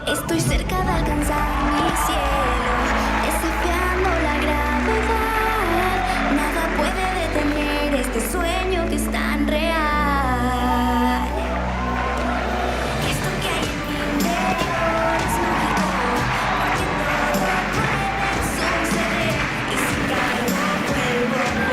Estoy cerca de alcanzar mi cielo, desafiando la gravedad. Nada puede detener este sueño que es tan real. Esto que hay en mi interior es mágico, porque todo puede suceder. Y si caigo, vuelvo y vuelvo.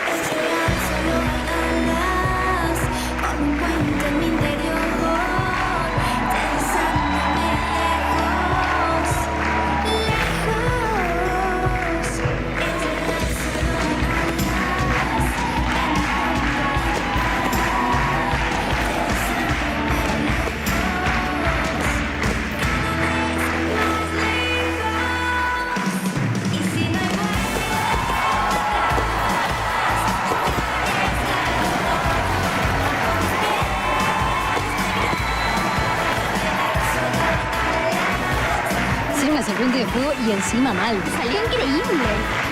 Es real, solo hay alas, como un puente en mi interior, deslizándome lejos, lejos. Es real, solo hay alas, y si no hay Hicieron hacer un videojuego y encima mal. Salió increíble.